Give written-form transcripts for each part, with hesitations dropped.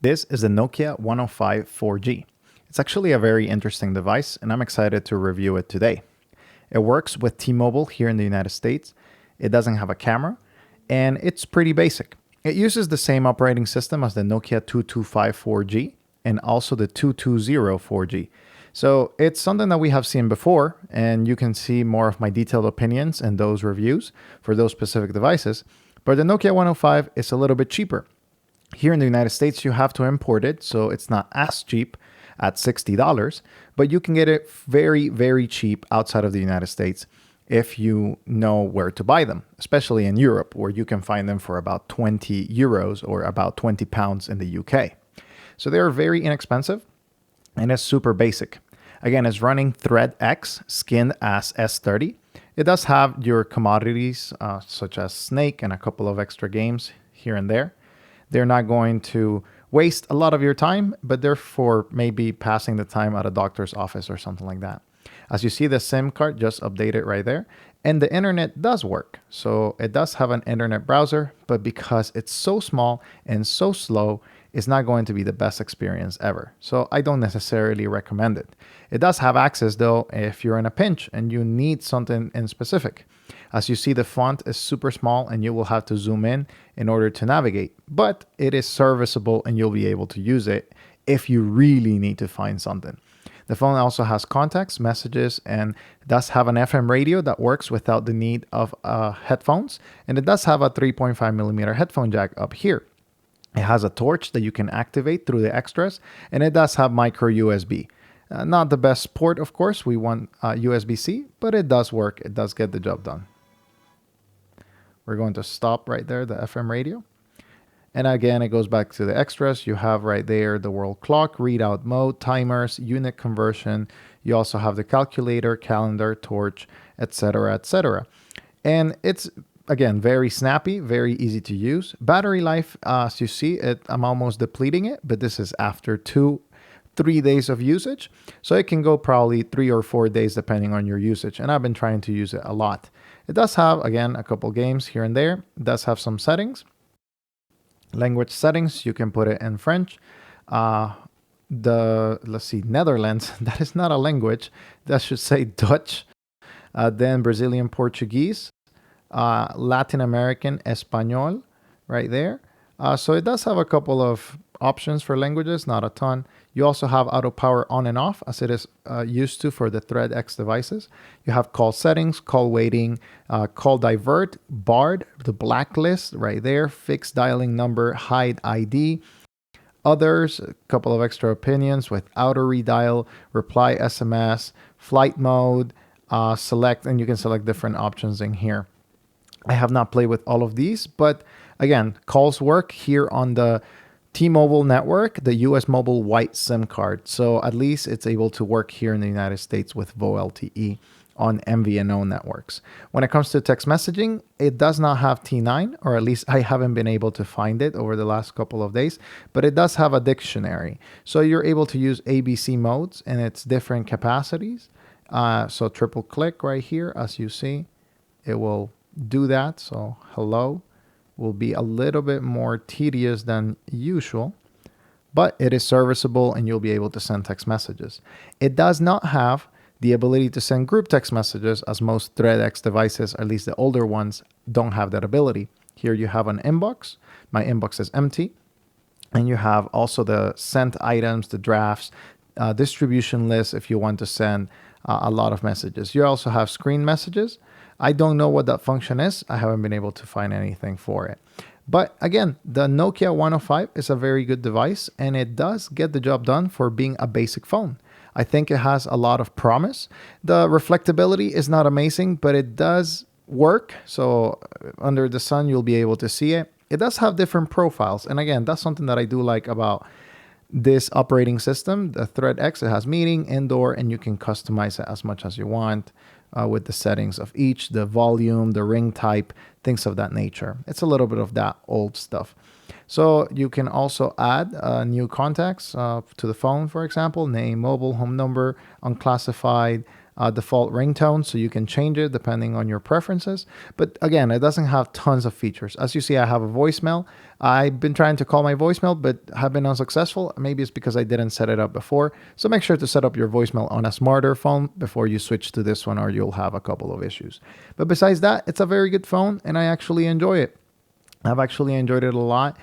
This is the Nokia 105 4G. It's actually a very interesting device, and I'm excited to review it today. It works with T-Mobile here in the United States. It doesn't have a camera, and it's pretty basic. It uses the same operating system as the Nokia 225 4G and also the 220 4G. So it's something that we have seen before, and you can see more of my detailed opinions in those reviews for those specific devices. But the Nokia 105 is a little bit cheaper. Here in the United States, you have to import it, so it's not as cheap at $60, but you can get it very, very cheap outside of the United States if you know where to buy them, especially in Europe, where you can find them for about 20 euros or about 20 pounds in the UK. So they're very inexpensive, and it's super basic. Again, it's running Thread X, skinned as S30. It does have your commodities, such as Snake and a couple of extra games here and there. They're not going to waste a lot of your time, but they're for maybe passing the time at a doctor's office or something like that. As you see, the SIM card just updated right there, and the internet does work. So it does have an internet browser, but because it's so small and so slow, it's not going to be the best experience ever. So I don't necessarily recommend it. It does have access though if you're in a pinch and you need something in specific. As you see, the font is super small and you will have to zoom in order to navigate, but it is serviceable and you'll be able to use it if you really need to find something. The phone also has contacts, messages, and does have an FM radio that works without the need of headphones. And it does have a 3.5 millimeter headphone jack up here. It has a torch that you can activate through the extras, and it does have micro USB. Not the best port, of course. We want USB-C, but it does work. It does get the job done. We're going to stop right there, the FM radio. And again, it goes back to the extras. You have right there the world clock, readout mode, timers, unit conversion. You also have the calculator, calendar, torch, etc., etc. And it's, again, very snappy, very easy to use. Battery life, as you see, I'm almost depleting it, but this is after 2-3 days of usage. So it can go probably 3 or 4 days depending on your usage. And I've been trying to use it a lot. It does have, again, a couple games here and there. It does have some settings. Language settings, you can put it in French. Let's see, Netherlands, that is not a language. That should say Dutch. Then Brazilian Portuguese. Latin American Espanol right there. So it does have a couple of options for languages, not a ton. You also have auto power on and off as it is used to for the Thread X devices. You have call settings, call waiting, call divert, barred, the blacklist right there, fixed dialing number, hide ID. Others, a couple of extra opinions with auto redial, reply SMS, flight mode, select, and you can select different options in here. I have not played with all of these, but again, calls work here on the T-Mobile network, the US Mobile White SIM card. So at least it's able to work here in the United States with VoLTE LTE on MVNO networks. When it comes to text messaging, it does not have T9, or at least I haven't been able to find it over the last couple of days, but it does have a dictionary. So you're able to use ABC modes and its different capacities. So triple click right here, as you see, it will do that. So hello will be a little bit more tedious than usual, but it is serviceable and you'll be able to send text messages. It does not have the ability to send group text messages, as most Thread X devices, at least the older ones, don't have that ability. Here you have an inbox. My inbox is empty. And you have also the sent items, the drafts, distribution list if you want to send a lot of messages. You also have screen messages. I don't know what that function is. I haven't been able to find anything for it. But again, the Nokia 105 is a very good device, and it does get the job done for being a basic phone. I think it has a lot of promise. The reflectability is not amazing, but it does work. So under the sun, you'll be able to see it. It does have different profiles. And again, that's something that I do like about this operating system, the Thread X. It has meeting, indoor, and you can customize it as much as you want with the settings of each, the volume, the ring type, things of that nature. It's a little bit of that old stuff. So you can also add new contacts to the phone, for example, name, mobile, home number, unclassified, default ringtone, so you can change it depending on your preferences. But again, it doesn't have tons of features. As you see, I have a voicemail. I've been trying to call my voicemail, but have been unsuccessful. Maybe it's because I didn't set it up before. So make sure to set up your voicemail on a smarter phone before you switch to this one, or you'll have a couple of issues. But besides that, it's a very good phone, and I actually enjoy it. I've actually enjoyed it a lot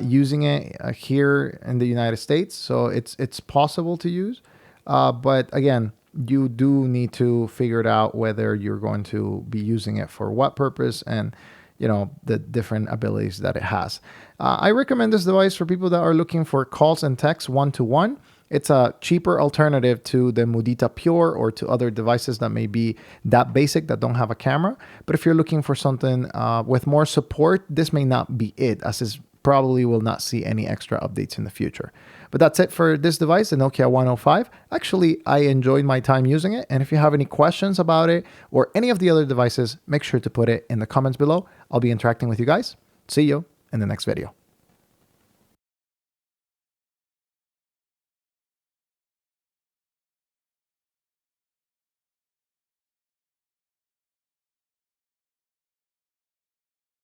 using it here in the United States. So it's possible to use. But again, you do need to figure it out whether you're going to be using it for what purpose and, the different abilities that it has. I recommend this device for people that are looking for calls and texts one-to-one. It's a cheaper alternative to the Mudita Pure or to other devices that may be that basic, that don't have a camera. But if you're looking for something with more support, this may not be it, as is probably will not see any extra updates in the future. But that's it for this device, the Nokia 105. Actually, I enjoyed my time using it. And if you have any questions about it or any of the other devices, make sure to put it in the comments below. I'll be interacting with you guys. See you in the next video.